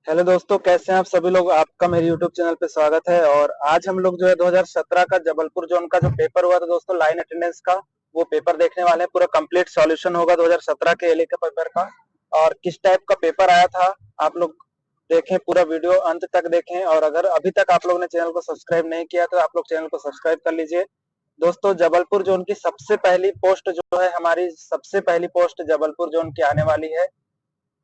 Hello दोस्तों, कैसे हैं आप सभी लोग। आपका मेरे यूट्यूब चैनल पे स्वागत है। और आज हम लोग जो है 2017 का जबलपुर जोन का जो पेपर हुआ था दोस्तों, लाइन अटेंडेंस का, वो पेपर देखने वाले हैं। पूरा कंप्लीट सॉल्यूशन होगा 2017 के एलए के पेपर का। और किस टाइप का पेपर आया था, आप लोग देखें, पूरा वीडियो अंत तक देखें। और अगर अभी तक आप लोग ने चैनल को सब्सक्राइब नहीं किया तो आप लोग चैनल को सब्सक्राइब कर लीजिए। दोस्तों, जबलपुर जोन की सबसे पहली पोस्ट जो है, हमारी सबसे पहली पोस्ट जबलपुर जोन की आने वाली है।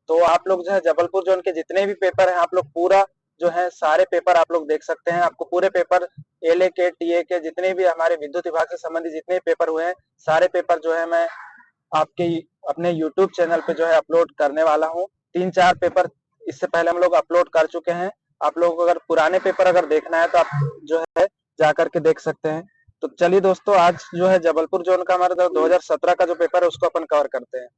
तो आप लोग जो है जबलपुर जोन के जितने भी पेपर हैं, आप लोग पूरा जो है सारे पेपर आप लोग देख सकते हैं। आपको पूरे पेपर एलए के, टीए के, जितने भी हमारे विद्युत विभाग से संबंधित जितने पेपर हुए हैं, सारे पेपर जो है मैं आपके अपने यूट्यूब चैनल पे जो है अपलोड करने वाला हूँ। 3-4 पेपर इससे पहले हम लोग अपलोड कर चुके हैं। आप लोग को अगर पुराने पेपर अगर देखना है तो आप जो है जा करके देख सकते हैं। तो चलिए दोस्तों, आज जो है जबलपुर जोन का हमारा 2017 का जो पेपर है उसको अपन कवर करते हैं।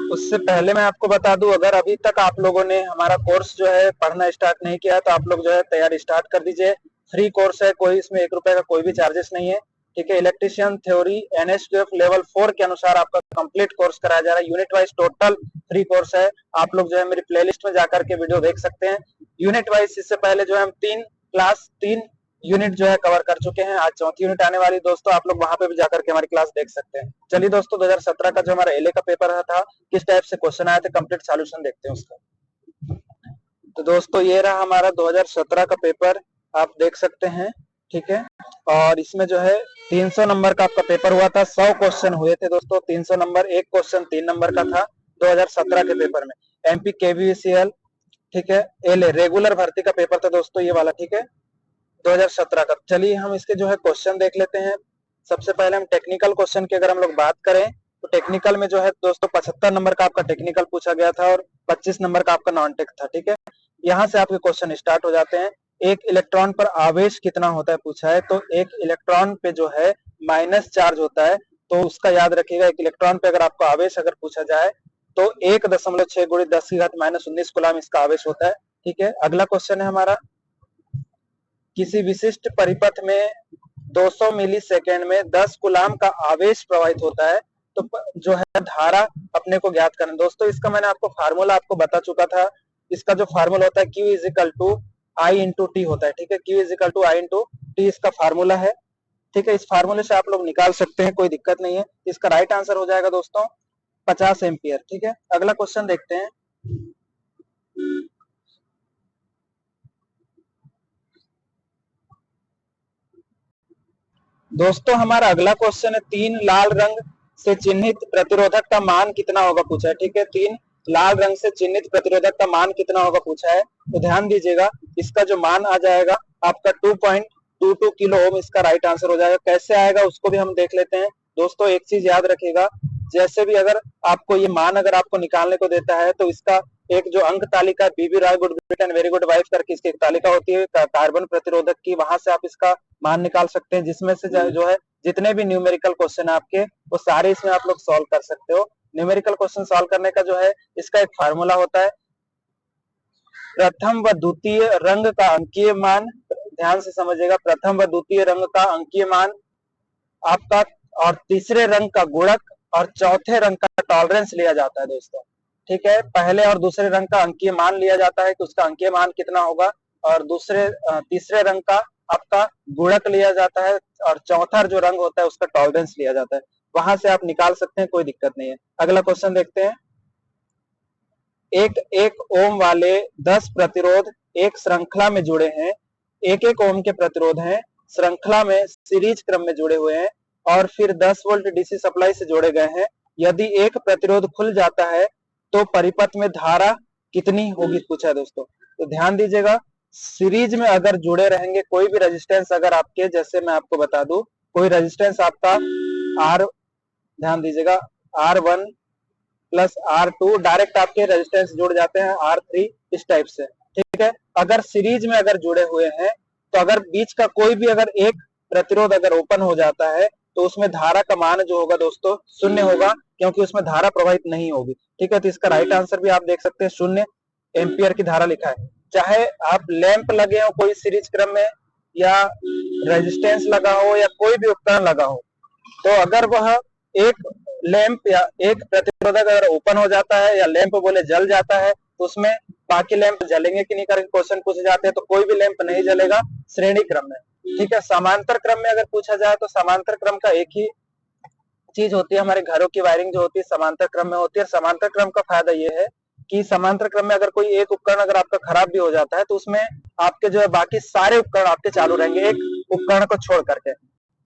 उससे पहले मैं आपको बता दूं, अगर अभी तक आप लोगों ने हमारा कोर्स जो है पढ़ना स्टार्ट नहीं किया तो आप लोग जो है तैयारी स्टार्ट कर दीजिए। फ्री कोर्स है, कोई इसमें 1 रुपए का कोई भी चार्जेस नहीं है। ठीक है, इलेक्ट्रिशियन थ्योरी NS12 लेवल 4 के अनुसार आपका कंप्लीट कोर्स कराया जा रहा है। Unit wise total free course है। आप लोग जो है मेरी प्लेलिस्ट में जाकर के वीडियो देख सकते हैं। यूनिट वाइज इससे पहले जो है हम 3 यूनिट जो है कवर कर चुके हैं। आज चौथी यूनिट आने वाली दोस्तों, आप लोग वहां पे भी जाकर के हमारी क्लास देख सकते हैं। चलिए दोस्तों, 2017 का जो हमारा एलए का पेपर था, किस टाइप से क्वेश्चन आए थे, कंप्लीट सॉल्यूशन देखते हैं उसका। तो दोस्तों, ये रहा हमारा 2017 का पेपर, आप देख सकते हैं। ठीक है, और इसमें जो है 300 नंबर का आपका पेपर हुआ था। 100 क्वेश्चन हुए थे दोस्तों, 300 नंबर। एक क्वेश्चन 3 नंबर का था 2017 के पेपर में। एमपी केवीसीएल, ठीक है, एलए रेगुलर भर्ती का पेपर था दोस्तों, ये वाला। ठीक है, 2017 का। चलिए हम इसके जो है क्वेश्चन देख लेते हैं। सबसे पहले हम टेक्निकल क्वेश्चन की अगर हम लोग बात करें तो टेक्निकल में जो है दोस्तों 75 नंबर का आपका टेक्निकल पूछा गया था और 25 नंबर का आपका नॉन टेक था। ठीक है, यहाँ से आपके क्वेश्चन स्टार्ट हो जाते हैं। एक इलेक्ट्रॉन पर आवेश कितना होता है पूछा है, तो एक इलेक्ट्रॉन पे जो है माइनस चार्ज होता है। तो उसका याद रखिएगा, एक इलेक्ट्रॉन पे अगर आपको आवेश अगर पूछा जाए तो 1.6 × 10⁻⁻19 कूलम इसका आवेश होता है। ठीक है, अगला क्वेश्चन है हमारा, किसी विशिष्ट परिपथ में 200 मिली सेकेंड में 10 कूलाम का आवेश प्रवाहित होता है, तो जो है धारा अपने को ज्ञात करना। दोस्तों, इसका मैंने आपको फार्मूला आपको बता चुका था। इसका जो फार्मूला होता है Q is equal to I into T होता है। ठीक है, Q is equal to I into T इसका फार्मूला है। ठीक है, इस फार्मूले से आप लोग निकाल सकते हैं, कोई दिक्कत नहीं है। इसका राइट आंसर हो जाएगा दोस्तों 50 एम्पियर। ठीक है, अगला क्वेश्चन देखते हैं। दोस्तों, हमारा अगला क्वेश्चन है, 3 लाल रंग से चिन्हित प्रतिरोधक का मान कितना होगा पूछा है। ठीक है, 3 लाल रंग से चिन्हित प्रतिरोधक का मान कितना होगा पूछा है। तो ध्यान दीजिएगा, इसका जो मान आ जाएगा आपका 2.22 किलो ओम इसका राइट आंसर हो जाएगा। कैसे आएगा उसको भी हम देख लेते हैं। दोस्तों, एक चीज याद रखिएगा, जैसे भी अगर आपको ये मान अगर आपको निकालने को देता है तो इसका एक जो अंक तालिका बीबी राय गुड बेट एंड वेरी गुड वाइफ करके इसकी एक तालिका होती है कार्बन प्रतिरोधक की, वहां से आप इसका मान निकाल सकते हैं, जिसमें से जो है जितने भी न्यूमेरिकल क्वेश्चन है आपके, वो सारे इसमें आप लोग सॉल्व कर सकते हो। न्यूमेरिकल क्वेश्चन सॉल्व करने का जो है इसका एक फार्मूला होता है, प्रथम व द्वितीय रंग का अंकीय मान। ध्यान से समझिएगा, प्रथम व द्वितीय रंग का अंकीय मान आपका, और तीसरे रंग का गुणक, और चौथे रंग का टॉलरेंस लिया जाता है दोस्तों। ठीक है, पहले और दूसरे रंग का अंकीय मान लिया जाता है कि उसका अंकीय मान कितना होगा, और तीसरे रंग का आपका गुणक लिया जाता है, और चौथा जो रंग होता है उसका टॉलरेंस लिया जाता है। वहां से आप निकाल सकते हैं, कोई दिक्कत नहीं है। अगला क्वेश्चन देखते हैं। एक एक ओम वाले 10 प्रतिरोध एक श्रृंखला में जुड़े हैं। एक एक ओम के प्रतिरोध हैं, श्रृंखला में सीरीज क्रम में जुड़े हुए हैं, और फिर 10 वोल्ट डीसी सप्लाई से जोड़े गए हैं। यदि एक प्रतिरोध खुल जाता है तो परिपथ में धारा कितनी होगी पूछा है दोस्तों। तो ध्यान दीजिएगा, सीरीज में अगर जुड़े रहेंगे कोई भी रेजिस्टेंस, अगर आपके, जैसे मैं आपको बता दूं, कोई रेजिस्टेंस आपका आर, ध्यान दीजिएगा, R1 प्लस R2 डायरेक्ट आपके रेजिस्टेंस जुड़ जाते हैं R3 इस टाइप से। ठीक है। अगर सीरीज में अगर जुड़े हुए हैं तो अगर बीच का कोई भी अगर एक प्रतिरोध अगर ओपन हो जाता है तो उसमें धारा का मान जो होगा दोस्तों शून्य होगा, क्योंकि उसमें धारा प्रवाहित नहीं होगी। ठीक है, तो इसका राइट आंसर भी आप देख सकते हैं, 0 एम्पियर की धारा लिखा है। चाहे आप लैंप लगे हो कोई सीरीज क्रम में, या रेजिस्टेंस लगा हो, या कोई भी उपकरण लगा हो, तो अगर वह एक लैंप या एक प्रतिरोधक अगर ओपन हो जाता है या लैंप बोले जल जाता है तो उसमें बाकी लैंप जलेंगे कि नहीं करके क्वेश्चन पूछे जाते हैं, तो कोई भी लैंप नहीं जलेगा श्रेणी क्रम में। ठीक है, समांतर क्रम में अगर पूछा जाए तो समांतर क्रम का एक ही चीज होती है, हमारे घरों की वायरिंग जो होती है समांतर क्रम में होती है। समांतर क्रम का फायदा ये है कि समांतर क्रम में अगर कोई एक उपकरण अगर आपका खराब भी हो जाता है तो उसमें आपके जो है बाकी सारे उपकरण आपके चालू रहेंगे, एक उपकरण को छोड़ करके।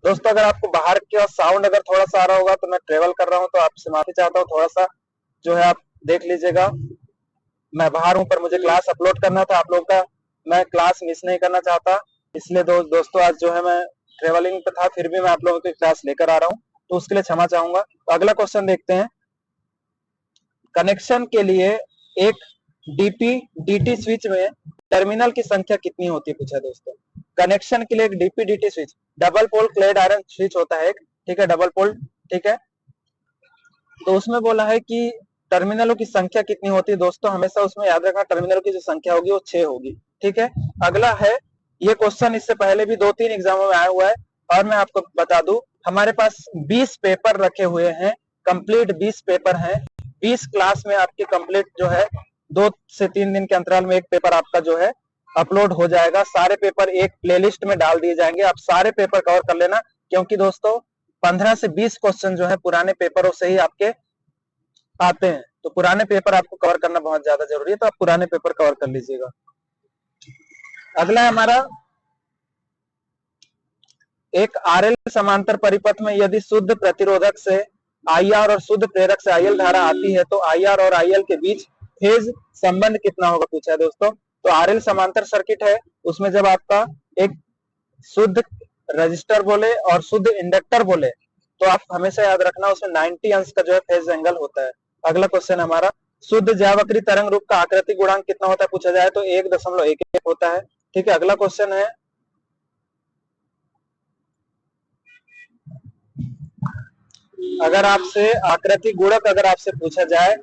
दोस्तों अगर आपको बाहर का साउंड अगर थोड़ा सा आ रहा होगा तो मैं ट्रेवल कर रहा हूँ, तो आपसे माफी चाहता हूँ, थोड़ा सा जो है आप देख लीजिएगा। मैं बाहर हूँ पर मुझे क्लास अपलोड करना था आप लोग का, मैं क्लास मिस नहीं करना चाहता, इसलिए दोस्तों आज जो है मैं ट्रेवलिंग पे था, फिर भी मैं आप लोगों की क्लास लेकर आ रहा हूँ, तो उसके लिए क्षमा चाहूंगा। तो अगला क्वेश्चन देखते हैं। कनेक्शन के लिए एक डीपी डीटी स्विच में टर्मिनल की संख्या कितनी होती है, पूछा दोस्तों। कनेक्शन के लिए एक DP DT switch, double pole clad iron switch होता है एक, ठीक है, डबल पोल, ठीक है। तो उसमें बोला है कि टर्मिनलों की संख्या कितनी होती है। दोस्तों हमेशा उसमें याद रखना टर्मिनलों की जो संख्या होगी वो 6 होगी। ठीक है, अगला है, ये क्वेश्चन इससे पहले भी 2-3 एग्जामों में आया हुआ है, और मैं आपको बता दूं हमारे पास 20 पेपर रखे हुए हैं, कंप्लीट 20 पेपर हैं। 20 क्लास में आपकी कंप्लीट जो है 2 से 3 दिन के अंतराल में एक पेपर आपका जो है अपलोड हो जाएगा। सारे पेपर एक प्लेलिस्ट में डाल दिए जाएंगे, आप सारे पेपर कवर कर लेना, क्योंकि दोस्तों 15 से 20 क्वेश्चन जो है पुराने पेपरों से ही आपके आते हैं, तो पुराने पेपर आपको कवर करना बहुत ज्यादा जरूरी है, तो आप पुराने पेपर कवर कर लीजिएगा। अगला है हमारा, एक आरएल समांतर परिपथ में यदि शुद्ध प्रतिरोधक से आईआर और शुद्ध प्रेरक से आईएल धारा आती है तो आईआर और आईएल के बीच फेज संबंध कितना होगा, पूछा है दोस्तों। तो आरएल समांतर सर्किट है, उसमें जब आपका एक शुद्ध रजिस्टर बोले और शुद्ध इंडक्टर बोले तो आप हमेशा याद रखना उसमें 90 अंश का जो है फेज एंगल होता है। अगला क्वेश्चन हमारा, शुद्ध ज्यावक्री तरंग रूप का आकृति गुणांक कितना होता है, पूछा जाए तो 1.11 होता है। ठीक है, अगला क्वेश्चन है, अगर आपसे आकृति गुणक अगर आपसे पूछा जाए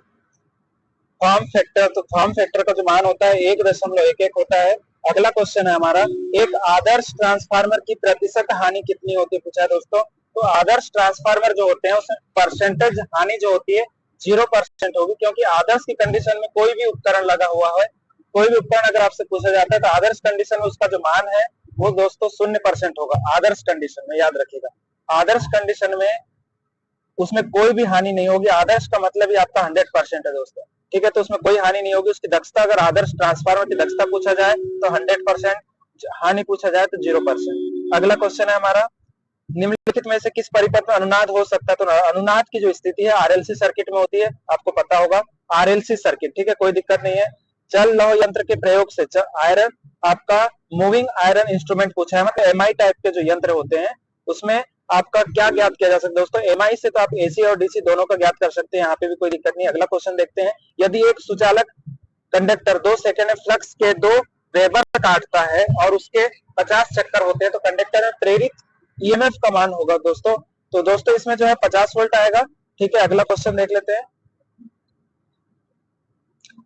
फॉर्म फैक्टर, तो फॉर्म फैक्टर का जो मान होता है 1.11 होता है। अगला क्वेश्चन है हमारा, एक आदर्श ट्रांसफार्मर की प्रतिशत हानि कितनी होती है, पूछा है दोस्तों। तो आदर्श ट्रांसफार्मर जो होते हैं उसमें परसेंटेज हानि जो होती है 0% होगी, क्योंकि आदर्श की कंडीशन में कोई भी उपकरण लगा हुआ है, कोई भी उपकरण अगर आपसे पूछा जाता है तो आदर्श कंडीशन में उसका जो मान है वो दोस्तों 0% होगा। आदर्श कंडीशन में याद रखिएगा, आदर्श कंडीशन में उसमें कोई भी हानि नहीं होगी। आदर्श का मतलब ही आपका 100% है दोस्तों। ठीक है, तो उसमें कोई हानि नहीं होगी। उसकी दक्षता, अगर आदर्श ट्रांसफार्मर की दक्षता पूछा जाए तो 100%, हानि पूछा जाए तो 0%। अगला क्वेश्चन है हमारा, निम्नलिखित में से किस परिपथ में अनुनाद हो सकता है। तो अनुनाद की जो स्थिति है आरएलसी सर्किट में होती है, आपको पता होगा आरएलसी सर्किट। ठीक है, कोई दिक्कत नहीं है। चल लौह यंत्र के प्रयोग से आयरन, आपका मूविंग आयरन इंस्ट्रूमेंट पूछा है, मतलब एमआई टाइप के जो यंत्र होते हैं उसमें आपका क्या ज्ञात किया जा सकता है दोस्तों। एमआई से तो आप एसी और डीसी दोनों का ज्ञात कर सकते हैं, यहाँ पे भी कोई दिक्कत नहीं। अगला क्वेश्चन देखते हैं, यदि एक सुचालक कंडक्टर 2 सेकंड में फ्लक्स के 2 वेबर काटता है और उसके 50 चक्कर होते हैं तो कंडक्टर में प्रेरित ईएमएफ का मान होगा दोस्तों। तो दोस्तों इसमें जो है 50 वोल्ट आएगा। ठीक है, अगला क्वेश्चन देख लेते हैं,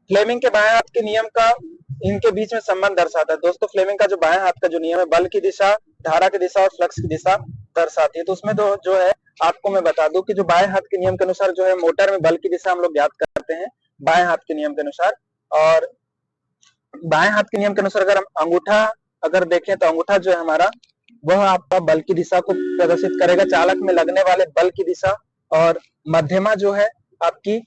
फ्लेमिंग के बाएं हाथ के नियम का इनके बीच में संबंध दर्शाता है। दोस्तों फ्लेमिंग का जो बाएं हाथ का जो नियम है बल की दिशा, धारा की दिशा और फ्लक्स की दिशा दर्शाती है। तो उसमें जो है आपको मैं बता दूं कि जो बाएं हाथ के नियम के अनुसार जो है मोटर में बल की दिशा हम लोग ज्ञात करते हैं बाएं हाथ के नियम के अनुसार। और बाएं हाथ के नियम के अनुसार अगर हम अंगूठा अगर देखें तो अंगूठा जो है हमारा वह आपका बल की दिशा को प्रदर्शित करेगा, चालक में लगने वाले बल की दिशा। और मध्यमा जो है आपकी,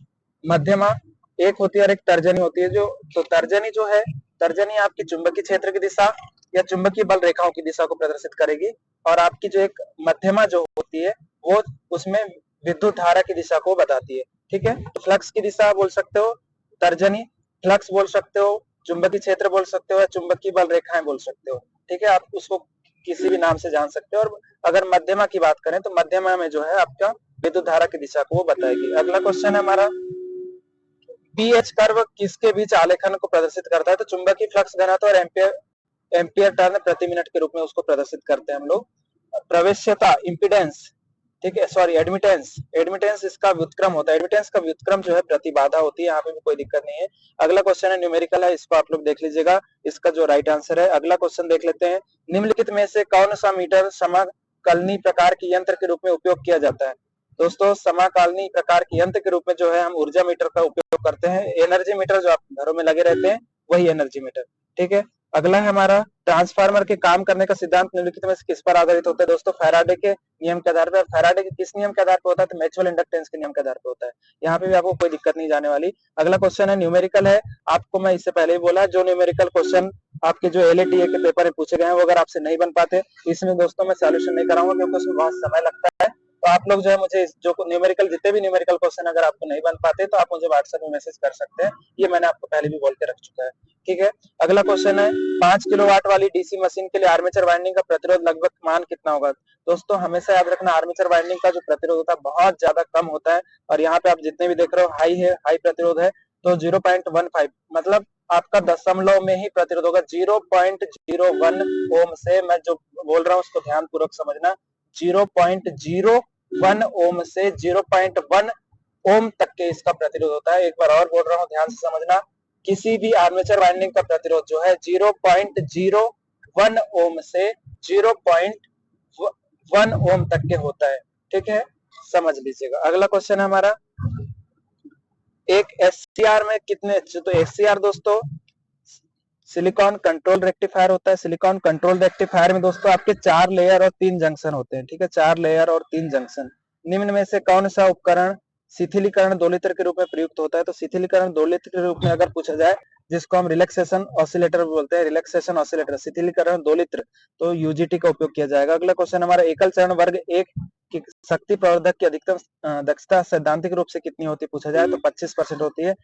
मध्यमा एक होती है और एक तर्जनी होती है। जो तो तर्जनी जो है, तर्जनी आपकी चुंबकीय क्षेत्र की दिशा या चुंबकीय बल रेखाओं की दिशा को प्रदर्शित करेगी, और आपकी जो एक मध्यमा जो होती है वो उसमें विद्युत धारा की दिशा को बताती है। ठीक है, तो फ्लक्स की दिशा बोल सकते हो तर्जनी, फ्लक्स बोल सकते हो, चुंबकीय क्षेत्र बोल सकते हो, या चुंबकीय बल रेखाएं बोल सकते हो। ठीक है, आप उसको किसी भी नाम से जान सकते हो। और अगर मध्यमा की बात करें तो मध्यमा में जो है आपका विद्युत धारा की दिशा को वो बताएगी। अगला क्वेश्चन है हमारा, BH कर्व किसके बीच आलेखन को प्रदर्शित करता है? तो चुंबकीय फ्लक्स घनत्व और एम्पियर टर्न प्रति मिनट के रूप में उसको प्रदर्शित करते हैं हम लोग। प्रवेश्यता इम्पीडेंस, ठीक है, सॉरी एडमिटेंस, एडमिटेंस इसका व्युत्क्रम होता है। एडमिटेंस का व्युत्क्रम जो है प्रतिबाधा होती है, यहाँ पे भी कोई दिक्कत नहीं है। अगला क्वेश्चन है न्यूमेरिकल है, इसको आप लोग देख लीजिएगा, इसका जो राइट आंसर है। अगला क्वेश्चन देख लेते हैं, निम्नलिखित में से कौन सा मीटर समाकलनी प्रकार के यंत्र के रूप में उपयोग किया जाता है? दोस्तों समाकलनी प्रकार के यंत्र के रूप में जो है हम ऊर्जा मीटर का उपयोग करते हैं। एनर्जी मीटर जो आप घरों में लगे रहते हैं वही एनर्जी मीटर, ठीक है। अगला है हमारा ट्रांसफार्मर के काम करने का सिद्धांत निम्नलिखित में से किस पर आधारित होता है? दोस्तों फैराडे के नियम के आधार पर। फैराडे के किस नियम के आधार पर होता है? तो म्यूचुअल इंडक्टेंस के नियम के आधार पर होता है। यहाँ पे भी आपको कोई दिक्कत नहीं जाने वाली। अगला क्वेश्चन है न्यूमेरिकल है, आपको मैं इससे पहले ही बोला जो न्यूमेरिकल क्वेश्चन आपके जो LATA के पेपर में पूछे गए हैं वो अगर आपसे नहीं बन पाते, इसमें दोस्तों मैं सॉल्यूशन नहीं कराऊंगा क्योंकि उसमें बहुत समय लगता है। तो आप लोग जो है मुझे जो न्यूमेरिकल जितने भी न्यूमेरिकल क्वेश्चन अगर आपको नहीं बन पाते तो आप मुझे व्हाट्सएप में मैसेज कर सकते हैं, ये मैंने आपको पहले भी बोल के रख चुका है, ठीक है। अगला क्वेश्चन है 5 किलोवाट वाली DC मशीन के लिए आर्मेचर वाइंडिंग का प्रतिरोध लगभग मान कितना होगा? दोस्तों हमेशा याद रखना आर्मेचर वाइंडिंग का जो प्रतिरोध होता है बहुत ज्यादा कम होता है, और यहाँ पे आप जितने भी देख रहे हो हाई है, हाई प्रतिरोध है, तो 0.15 मतलब आपका दशमलव में ही प्रतिरोध होगा। 0.01 ओम से, मैं जो बोल रहा हूँ उसको ध्यान पूर्वक समझना, 0.01 ओम से 0.1 ओम तक के इसका प्रतिरोध होता है। एक बार और बोल रहा हूँ, ध्यान से समझना, किसी भी आर्मेचर वाइंडिंग का प्रतिरोध जो है 0.01 ओम से 0.1 ओम तक के होता है, ठीक है, समझ लीजिएगा। अगला क्वेश्चन है हमारा, एक SCR में कितने, तो SCR दोस्तों सिलिकॉन कंट्रोल रेक्टिफायर होता है। सिलिकॉन कंट्रोल रेक्टिफायर में दोस्तों आपके 4 लेयर और 3 जंक्शन होते हैं, ठीक है, 4 लेयर और 3 जंक्शन। निम्न में से कौन सा उपकरण शिथिलीकरण दोलित्र के रूप में प्रयुक्त होता है? तो शिथिलीकरण दोलित्र के रूप में अगर पूछा जाए, जिसको हम रिलैक्सेशन ऑसिलेटर बोलते हैं, रिलैक्सेशन ऑसिलेटर, शिथिलीकरण दोलित्र, तो UGT का उपयोग किया जाएगा। अगला क्वेश्चन हमारा, एकल चरण वर्ग 1 की शक्ति प्रवर्धक की अधिकतम दक्षता सैद्धांतिक रूप से कितनी होती है पूछा जाए तो 25% होती है।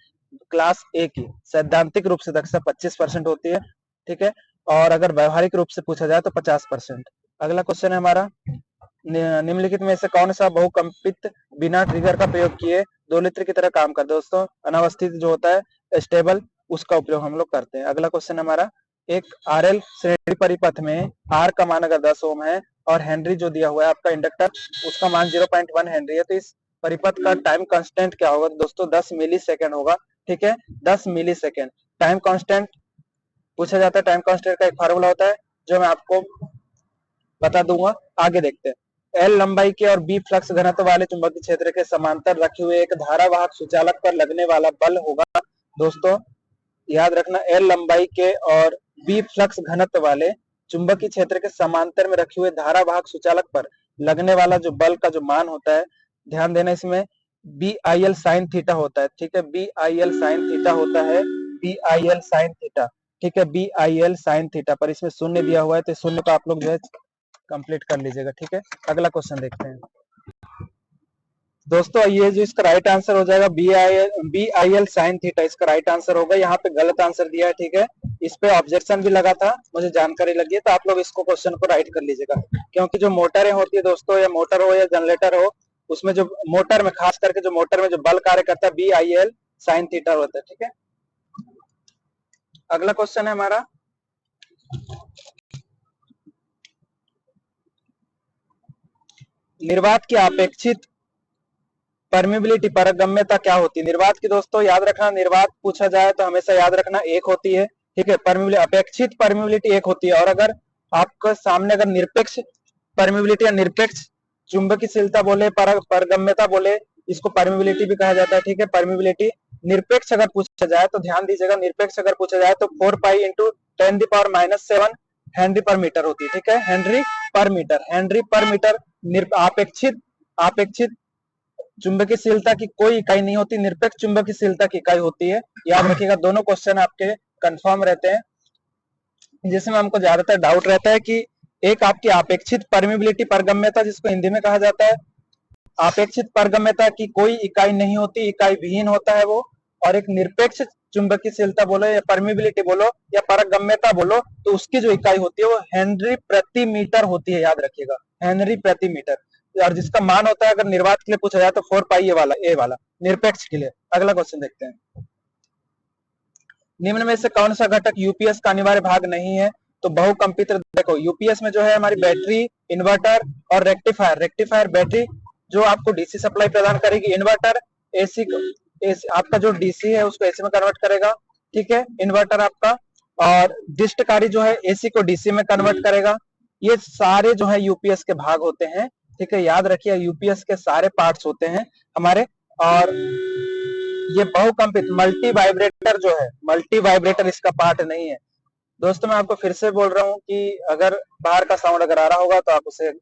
क्लास A की सैद्धांतिक रूप से दक्षता 25% होती है, ठीक है, और अगर व्यवहारिक रूप से पूछा जाए तो 50%। अगला क्वेश्चन है हमारा, निम्नलिखित में से कौन सा बहुकंपित बिना ट्रिगर का प्रयोग किए दोलित्र की तरह काम कर? दोस्तों अनावस्थित जो होता है स्टेबल, उसका उपयोग हम लोग करते हैं। अगला क्वेश्चन हमारा, एक RL श्रेणी परिपथ में R का मान अगर 10 ओम है और हेनरी जो दिया हुआ है आपका इंडक्टर, उसका मान 0.1 हेनरी है, तो इस परिपथ का टाइम कांस्टेंट क्या होगा? दोस्तों 10 मिली सेकेंड होगा, ठीक है, 10 मिली सेकेंड। टाइम कांस्टेंट पूछा जाता है, टाइम कांस्टेंट का एक फार्मूला होता है जो मैं आपको बता दूंगा, आगे देखते हैं। L लंबाई के और B फ्लक्स घनत्व वाले चुंबकीय क्षेत्र के समांतर रखे हुए एक धारावाहक सुचालक पर लगने वाला बल होगा। दोस्तों याद रखना, L लंबाई के और B फ्लक्स घनत्व वाले चुंबकीय क्षेत्र के समांतर में रखे हुए धारावाहक सुचालक पर लगने वाला जो बल का जो मान होता है, ध्यान देना, इसमें BIL साइन थीटा होता है, ठीक है, BIL साइन थीटा होता है, BIL साइन थीटा, ठीक है, BIL साइन थीटा, पर इसमें शून्य दिया हुआ है तो शून्य को आप लोग जो है कंप्लीट कर लीजिएगा, ठीक है। अगला क्वेश्चन देखते हैं दोस्तों, ये जो इसका राइट आंसर हो जाएगा BIL साइन थीटा, इसका राइट आंसर होगा। यहाँ पे गलत आंसर दिया है, ठीक है, इस पे ऑब्जेक्शन भी लगा था, मुझे जानकारी लगी है, तो आप लोग इसको क्वेश्चन को राइट कर लीजिएगा, क्योंकि जो मोटरें होती है दोस्तों, या मोटर हो या जनरेटर हो, उसमें जो मोटर में खास करके जो मोटर में जो बल कार्य करता है BIL साइन थीटा होता है, ठीक है। अगला क्वेश्चन है हमारा, निर्वात की अपेक्षित परमिबिलिटी पारगम्यता क्या होती है? निर्वात की दोस्तों याद रखना, निर्वात पूछा जाए तो हमेशा याद रखना 1 होती है, ठीक है, परमिबिलिटी अपेक्षित परमिबिलिटी 1 होती है, और अगर आपके सामने अगर निरपेक्ष परमिबिलिटी या निरपेक्ष चुंबकीयशीलता बोले, पारगम्यता बोले, इसको परमिबिलिटी भी कहा जाता है, ठीक है, परमिबिलिटी। निरपेक्ष अगर पूछा जाए तो ध्यान दीजिएगा, निरपेक्ष अगर पूछा जाए तो 4 पाई इंटू 10⁻⁷ हेनरी पर मीटर होती है, ठीक है, हेनरी पर मीटर, हेनरी पर मीटर। अपेक्षित चुंबकीयशीलता की कोई इकाई नहीं होती, निरपेक्ष चुंबकीयशीलता की इकाई होती है, याद रखिएगा। दोनों क्वेश्चन आपके कंफर्म रहते हैं, जिसमें हमको ज्यादातर डाउट रहता है कि एक आपकी अपेक्षित परमिबिलिटी पारगम्यता, जिसको हिंदी में कहा जाता है, अपेक्षित पारगम्यता की कोई इकाई नहीं होती, इकाई विहीन होता है वो, और एक निरपेक्ष चुंबकीयशीलता बोलो या परमिबिलिटी बोलो या पारगम्यता बोलो, तो उसकी जो इकाई होती है वो हेनरी प्रति मीटर होती है, याद रखिएगा, हेनरी प्रति मीटर, और जिसका मान होता है अगर निर्वात के लिए पूछा जाए तो 4 पाई ए वाला निरपेक्ष के लिए। अगला क्वेश्चन देखते हैं, निम्न में से कौन सा घटक यूपीएस का अनिवार्य भाग नहीं है? तो बहुकंपित, देखो यूपीएस में जो है हमारी बैटरी, इन्वर्टर और रेक्टिफायर। रेक्टिफायर बैटरी जो आपको डीसी सप्लाई प्रदान करेगी, इन्वर्टर एसी, आपका जो डीसी है उसको एसी में कन्वर्ट करेगा, ठीक है, इन्वर्टर आपका, और डिस्टकारी जो है एसी को डीसी में कन्वर्ट करेगा। ये सारे जो है यूपीएस के भाग होते हैं, ठीक है, याद रखिए यूपीएस के सारे पार्ट्स होते हैं हमारे। और ये बहुकंपित मल्टी वाइब्रेटर जो है, मल्टी वाइब्रेटर इसका पार्ट नहीं है। दोस्तों मैं आपको फिर से बोल रहा हूँ कि अगर बाहर का साउंड अगर आ रहा होगा तो आप उसे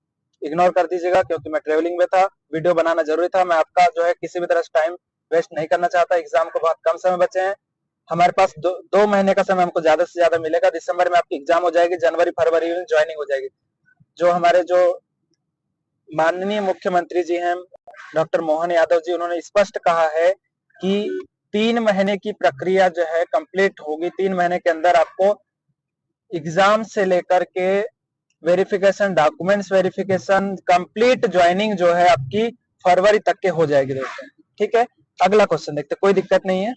इग्नोर कर दीजिएगा, क्योंकि मैं ट्रेवलिंग में था, वीडियो बनाना जरूरी था। मैं आपका जो है किसी भी तरह से टाइम वेस्ट नहीं करना चाहता। एग्जाम को बहुत कम समय बचे हैं हमारे पास, दो महीने का समय हमको ज्यादा से ज्यादा मिलेगा। दिसंबर में आपकी एग्जाम हो जाएगी, जनवरी फरवरी में ज्वाइनिंग हो जाएगी। जो हमारे जो माननीय मुख्यमंत्री जी हैं डॉक्टर मोहन यादव जी, उन्होंने स्पष्ट कहा है कि 3 महीने की प्रक्रिया जो है कंप्लीट होगी। 3 महीने के अंदर आपको एग्जाम से लेकर के verification, documents verification, complete joining जो है आपकी फरवरी तक के हो जाएगी दोस्तों, ठीक है। अगला क्वेश्चन देखते, कोई दिक्कत नहीं है।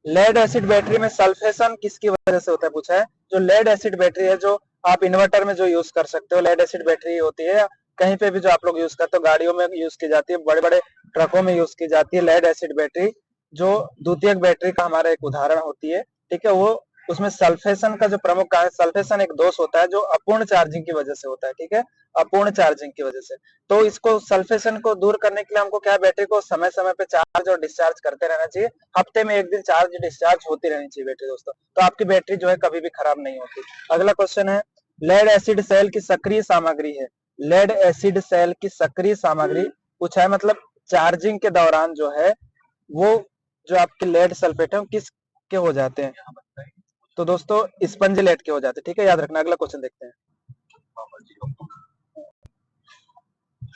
लेड एसिड बैटरी में सल्फेशन किसकी वजह से होता है पूछा है। जो लेड एसिड बैटरी है, जो आप इन्वर्टर में जो यूज कर सकते हो, लेड एसिड बैटरी होती है। कहीं पे भी जो आप लोग यूज करते हो, गाड़ियों में यूज की जाती है, बड़े बड़े ट्रकों में यूज की जाती है लेड एसिड बैटरी, जो द्वितीयक बैटरी का हमारा एक उदाहरण होती है, ठीक है। वो उसमें सल्फेशन का जो प्रमुख कारण है, सल्फेशन एक दोष होता है जो अपूर्ण चार्जिंग की वजह से होता है, ठीक है, अपूर्ण चार्जिंग की वजह से। तो इसको सल्फेशन को दूर करने के लिए हमको क्या, बैटरी को समय समय पे चार्ज और डिस्चार्ज करते रहना चाहिए। हफ्ते में 1 दिन चार्ज डिस्चार्ज होती रहनी चाहिए बैटरी दोस्तों, तो आपकी बैटरी जो है कभी भी खराब नहीं होती। अगला क्वेश्चन है, लेड एसिड सेल की सक्रिय सामग्री है। लेड एसिड सेल की सक्रिय सामग्री पूछा है, मतलब चार्जिंग के दौरान जो है वो जो आपके लेड सल्फेट है किस के हो जाते हैं, तो दोस्तों स्पंज लेड के हो जाते हैं, ठीक है, याद रखना। अगला क्वेश्चन देखते हैं।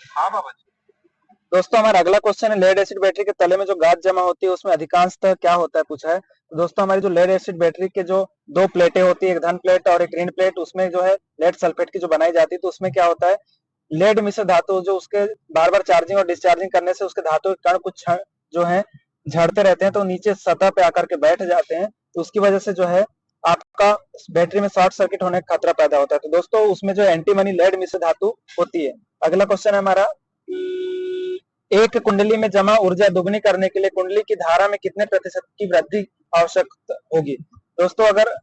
हाँ बाबा जी। दोस्तों हमारा अगला क्वेश्चन है, लेड एसिड बैटरी के तले में जो गाज जमा होती है उसमें अधिकांशतः क्या होता है पूछा है। तो दोस्तों हमारी जो लेड एसिड बैटरी के जो 2 प्लेटें होती है, एक धन प्लेट और एक ऋण प्लेट, उसमें जो है लेड सल्फेट की जो बनाई जाती है, तो उसमें क्या होता है, लेड मिश्र धातु जो उसके बार बार चार्जिंग और डिस्चार्जिंग करने से उसके धातु के कण कुछ जो है झड़ते रहते हैं, तो नीचे सतह पे आकर के बैठ जाते हैं, तो उसकी वजह से जो है आपका बैटरी में शॉर्ट सर्किट होने का खतरा पैदा होता है। तो दोस्तों उसमें जो एंटीमनी लेड मिश्र धातु होती है। अगला क्वेश्चन है हमारा, एक कुंडली में जमा ऊर्जा दुगनी करने के लिए कुंडली की धारा में कितने प्रतिशत की वृद्धि आवश्यक होगी। दोस्तों अगर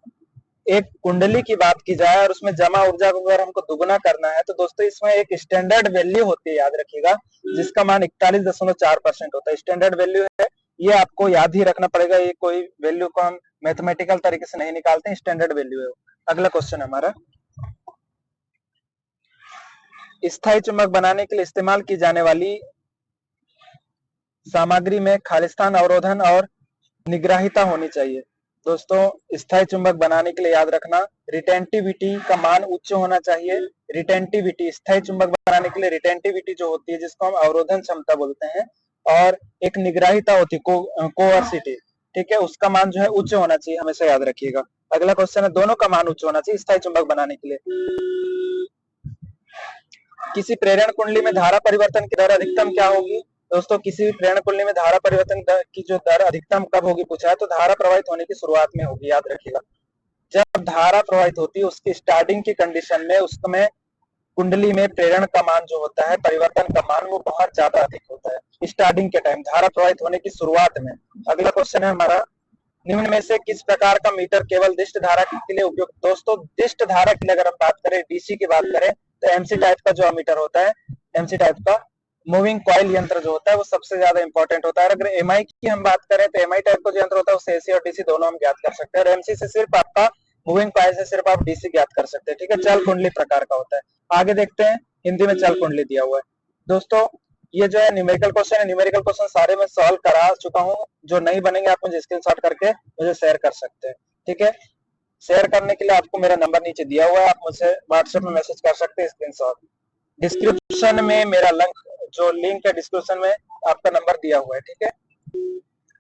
एक कुंडली की बात की जाए और उसमें जमा ऊर्जा को अगर हमको दुगना करना है, तो दोस्तों इसमें एक स्टैंडर्ड वैल्यू होती है, याद रखिएगा, जिसका मान 41.4% होता है। स्टैंडर्ड वैल्यू है, ये आपको याद ही रखना पड़ेगा। ये कोई वैल्यू को हम मैथमेटिकल तरीके से नहीं निकालते हैं, स्टैंडर्ड वैल्यू है। अगला क्वेश्चन है हमारा, स्थायी चुंबक बनाने के लिए इस्तेमाल की जाने वाली सामग्री में खालिस्तान, अवरोधन और निग्राहिता होनी चाहिए। दोस्तों स्थायी चुंबक बनाने के लिए याद रखना, रिटेंटिविटी का मान उच्च होना चाहिए। रिटेंटिविटी, स्थायी चुंबक बनाने के लिए रिटेंटिविटी जो होती है, जिसको हम अवरोधन क्षमता बोलते हैं, और एक निग्राहिता होती है कोवर्सिटी, ठीक है, उसका मान जो है उच्च होना चाहिए, हमेशा याद रखिएगा। अगला क्वेश्चन है, दोनों का मान उच्च होना चाहिए स्थायी चुंबक बनाने के लिए। किसी प्रेरण कुंडली में धारा परिवर्तन की दर अधिकतम क्या होगी। दोस्तों किसी भी प्रेरण कुंडली में धारा परिवर्तन की जो दर अधिकतम कब होगी पूछा है, तो धारा प्रवाहित होने की शुरुआत में होगी, याद रखिएगा। जब धारा प्रवाहित होती है उसकी स्टार्टिंग की कंडीशन में उसमें कुंडली में प्रेरण का मान जो होता है, परिवर्तन का मान, वो बहुत ज्यादा अधिक होता है स्टार्टिंग के टाइम, धारा प्रवाहित होने की शुरुआत में। अगला क्वेश्चन है हमारा, निम्न में से किस प्रकार का मीटर केवल दिष्ट धारा के लिए उपयुक्त। दोस्तों दिष्ट धारा के लिए अगर हम बात करें, डीसी की बात करें, तो एमसी टाइप का जो मीटर होता है, एमसी टाइप का मूविंग कॉइल यंत्र जो होता है, वो सबसे ज्यादा इंपॉर्टेंट होता है। अगर एमआई की हम बात करें तो एमआई टाइप का जो यंत्र होता है उससे एसी और डीसी दोनों हम ज्ञात कर सकते हैं, और एमसी से सिर्फ आपका मूविंग कॉइल से सिर्फ आप डीसी ज्ञात कर सकते हैं, ठीक है। चल कुंडली प्रकार का होता है। आगे देखते हैं, हिंदी में चल कुंडली दिया हुआ है। दोस्तों ये जो है न्यूमेरिकल क्वेश्चन है, न्यूमेरिकल क्वेश्चन सारे मैं सॉल्व करा चुका हूँ, जो नहीं बनेंगे आप मुझे स्क्रीनशॉट करके मुझे शेयर कर सकते हैं, ठीक है। शेयर करने के लिए आपको मेरा नंबर नीचे दिया हुआ है, आप मुझे व्हाट्सएप में मैसेज कर सकते हैं स्क्रीनशॉट। डिस्क्रिप्शन में मेरा लिंक है, डिस्क्रिप्शन में आपका नंबर दिया हुआ है, ठीक है।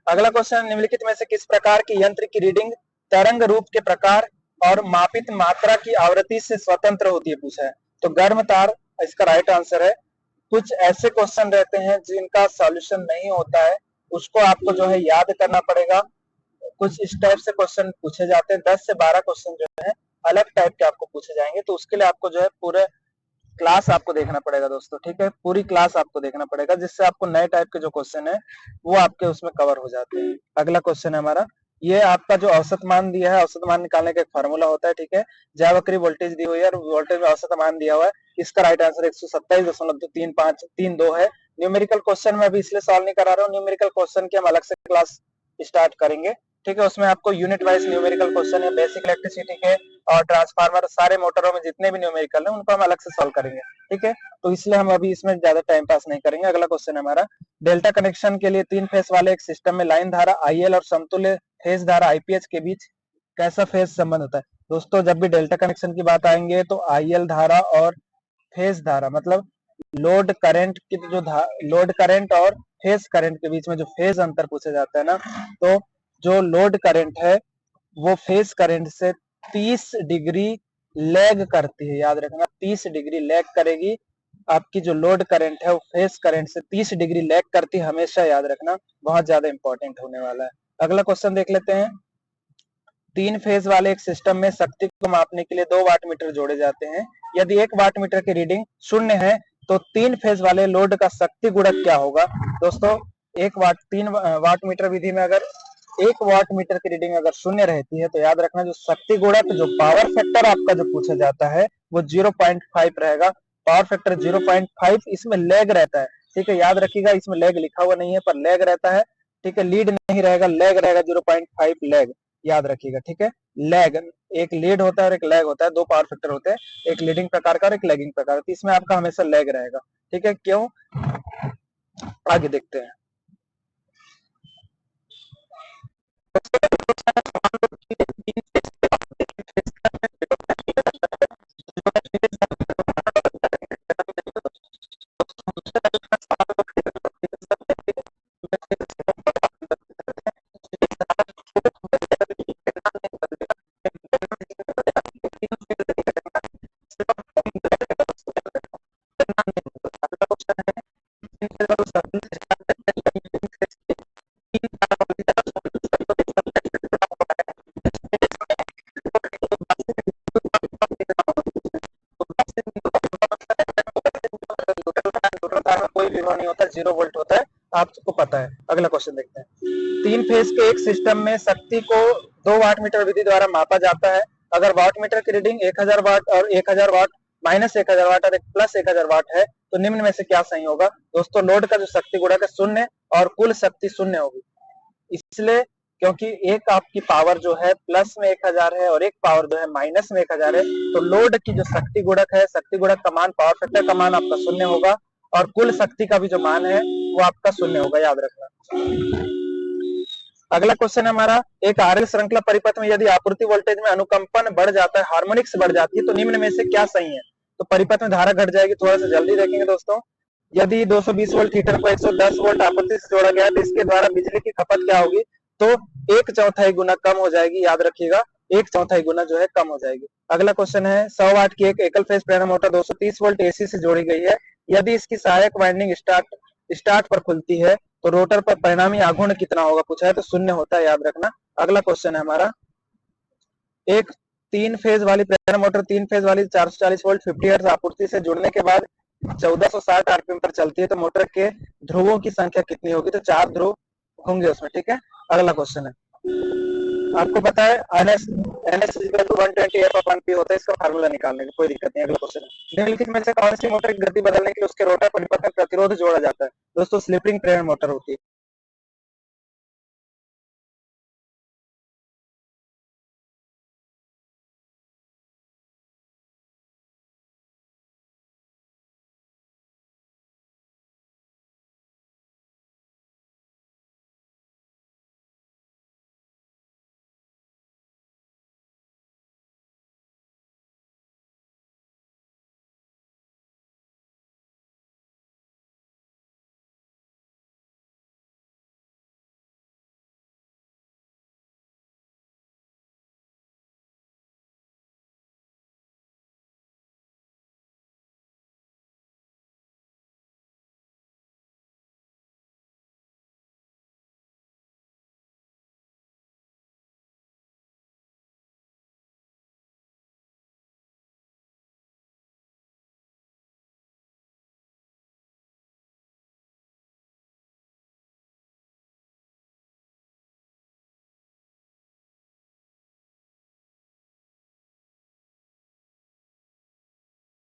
अगला क्वेश्चन, निम्नलिखित में से किस प्रकार की यंत्र की रीडिंग तरंग रूप के प्रकार और मापित मात्रा की आवृत्ति से स्वतंत्र होती है पूछा है। तो गर्म तार इसका राइट आंसर है। कुछ ऐसे क्वेश्चन रहते हैं जिनका सॉल्यूशन नहीं होता है, उसको आपको जो है याद करना पड़ेगा। कुछ इस टाइप से क्वेश्चन पूछे जाते हैं, 10 से 12 क्वेश्चन जो है अलग टाइप के आपको पूछे जाएंगे। तो उसके लिए आपको जो है पूरे क्लास आपको देखना पड़ेगा दोस्तों, ठीक है, पूरी क्लास आपको देखना पड़ेगा, जिससे आपको नए टाइप के जो क्वेश्चन है वो आपके उसमें कवर हो जाते हैं। अगला क्वेश्चन है हमारा, ये आपका जो औसत मान दिया है, औसत मान निकालने का एक फार्मूला होता है, ठीक है। ज्या वक्री वोल्टेज दी हुई है और वोल्टेज में औसत मान दिया हुआ है, इसका राइट आंसर 127.3532 है। न्यूमेरिकल क्वेश्चन में अभी इसलिए सॉल्व नहीं करा रहा हूँ, न्यूमेरिकल क्वेश्चन की हम अलग से क्लास स्टार्ट करेंगे, ठीक है। उसमें आपको यूनिट वाइज न्यूमेरिकल क्वेश्चन है, बेसिक इलेक्ट्रिसिटी के और ट्रांसफार्मर, सारे मोटरों में जितने भी न्यूमेरिकल है उनको हम अलग से सॉल्व करेंगे, ठीक है। तो इसलिए हम अभी इसमें ज्यादा टाइम पास नहीं करेंगे। अगला क्वेश्चन है हमारा, डेल्टा कनेक्शन के लिए 3 फेस वाले एक सिस्टम में लाइन धारा आईएल और समतुल्य फेज धारा आईपीएच के बीच कैसा फेज संबंध होता है। दोस्तों जब भी डेल्टा कनेक्शन की बात आएंगे तो आईएल धारा और फेज धारा मतलब लोड करंट की जो लोड करंट और फेज करंट के बीच में जो फेज अंतर पूछा जाता है ना, तो जो लोड करंट है वो फेज करंट से 30 डिग्री लैग करती है, याद रखना 30 डिग्री लैग करेगी। आपकी जो लोड करंट है वो फेज करंट से 30 डिग्री लैग करती है, हमेशा याद रखना, बहुत ज्यादा इंपॉर्टेंट होने वाला है। अगला क्वेश्चन देख लेते हैं, 3 फेज वाले एक सिस्टम में शक्ति को मापने के लिए 2 वाट मीटर जोड़े जाते हैं। यदि 1 वाट मीटर की रीडिंग 0 है तो 3 फेज वाले लोड का शक्ति गुणक क्या होगा। दोस्तों 3 वाट मीटर विधि में अगर 1 वाट मीटर की रीडिंग अगर 0 रहती है तो याद रखना जो शक्ति गुणक, जो पावर फैक्टर आपका जो पूछा जाता है वो 0.5 रहेगा। पावर फैक्टर 0.5, इसमें लैग रहता है, ठीक है, याद रखिएगा, इसमें लैग लिखा हुआ नहीं है पर लैग रहता है, ठीक है, लीड नहीं रहेगा, लैग रहेगा 0.5 लैग, याद रखिएगा, ठीक है। लैग, एक लीड होता है और एक लैग होता है, 2 पावर फैक्टर होते हैं, एक लीडिंग प्रकार का और एक लैगिंग प्रकार का, इसमें आपका हमेशा लैग रहेगा, ठीक है। क्यों, आगे देखते हैं। कोई विभव नहीं होता, 0 वोल्ट होता है, आपको पता है। अगला क्वेश्चन देखते हैं, 3 फेज के एक सिस्टम में शक्ति को 2 वाट मीटर विधि द्वारा मापा जाता है। अगर वाट मीटर की रीडिंग 1000 वाट और 1000 वाट, -1000 वाट और +1000 वाट है तो निम्न में से क्या सही होगा। दोस्तों लोड का जो शक्ति गुणक है 0 और कुल शक्ति 0 होगी, इसलिए क्योंकि एक आपकी पावर जो है प्लस में 1000 है और एक पावर जो है माइनस में 1000 है, तो लोड की जो शक्ति गुणक है, शक्ति गुणक का मान, पावर फैक्टर का मान आपका 0 होगा और कुल शक्ति का भी जो मान है वो आपका 0 होगा, याद रखना। अगला क्वेश्चन है हमारा, एक आरएल श्रृंखला परिपथ में यदि आपूर्ति वोल्टेज में अनुकंपन बढ़ जाता है, हार्मोनिक्स बढ़ जाती है तो निम्न में से क्या सही है। तो परिपथ में धारा घट जाएगी, थोड़ा सा जल्दी देखेंगे दोस्तों। यदि 220 वोल्ट हीटर को 110 वोल्ट आपूर्ति से जोड़ा गया है तो इसके द्वारा बिजली की खपत क्या होगी, तो 1/4 गुना कम हो जाएगी, याद रखिएगा 1/4 गुना जो है कम हो जाएगी। अगला क्वेश्चन है, 100 वाट की एक एकल फेज प्रेरणा मोटर 230 वोल्ट एसी से जोड़ी गई है। यदि इसकी सहायक वाइंडिंग स्टार्ट पर खुलती है तो रोटर पर परिणामी आघूर्ण कितना होगा, पूछा है तो 0 होता है, याद रखना। अगला क्वेश्चन है हमारा, एक 3 फेज वाली प्रेरणा मोटर 3 फेज वाली 440 वोल्ट 50 हर्ट्ज आपूर्ति से जुड़ने के बाद 1460 आरपीएम पर चलती है तो मोटर के ध्रुवों की संख्या कितनी होगी, तो 4 ध्रुव होंगे उसमें, ठीक है। अगला क्वेश्चन है, आपको पता है NS 120F/P होता है, इसका फार्मूला निकालने का कोई दिक्कत नहीं। अगला क्वेश्चन है, निम्नलिखित में से कौन सी मोटर की गति बदलने के लिए उसके रोटर परिपथ में प्रतिरोध जोड़ा जाता है। दोस्तों स्लिप रिंग प्रेरण मोटर होती है।